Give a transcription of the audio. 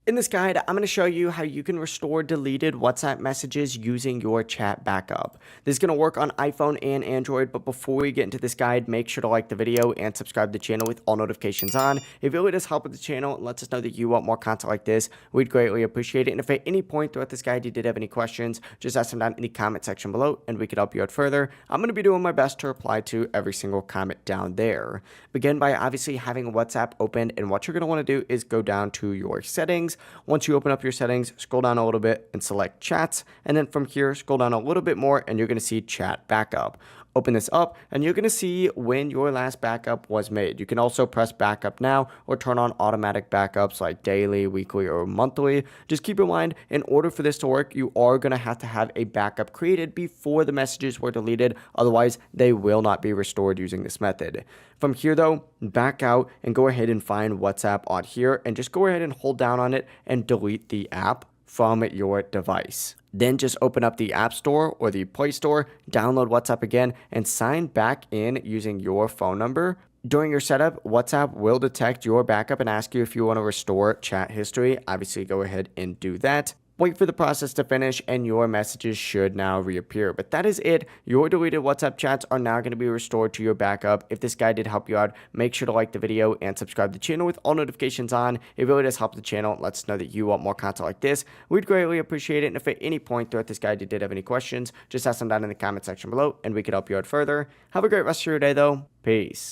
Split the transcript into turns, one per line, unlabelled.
In this guide, I'm going to show you how you can restore deleted WhatsApp messages using your chat backup. This is going to work on iPhone and Android, but before we get into this guide, make sure to like the video and subscribe to the channel with all notifications on. It really does help with the channel and lets us know that you want more content like this. We'd greatly appreciate it. And if at any point throughout this guide you did have any questions, just ask them down in the comment section below and we could help you out further. I'm going to be doing my best to reply to every single comment down there. Begin by obviously having WhatsApp open, and what you're going to want to do is go down to your settings. Once you open up your settings, scroll down a little bit and select chats, and then from here scroll down a little bit more and you're going to see chat backup. Open this up and you're going to see when your last backup was made. You can also press backup now or turn on automatic backups like daily, weekly, or monthly. Just keep in mind, in order for this to work, you are going to have a backup created before the messages were deleted. Otherwise, they will not be restored using this method. From here though, back out and go ahead and find WhatsApp on here and just go ahead and hold down on it and delete the app from your device. Then just open up the App Store or the Play Store, download WhatsApp again, and sign back in using your phone number. During your setup, WhatsApp will detect your backup and ask you if you want to restore chat history. Obviously, go ahead and do that. Wait for the process to finish and your messages should now reappear. But that is it. Your deleted WhatsApp chats are now going to be restored to your backup. If this guide did help you out, make sure to like the video and subscribe to the channel with all notifications on. It really does help the channel. It lets us know that you want more content like this. We'd greatly appreciate it. And if at any point throughout this guide you did have any questions, just ask them down in the comment section below and we could help you out further. Have a great rest of your day though. Peace.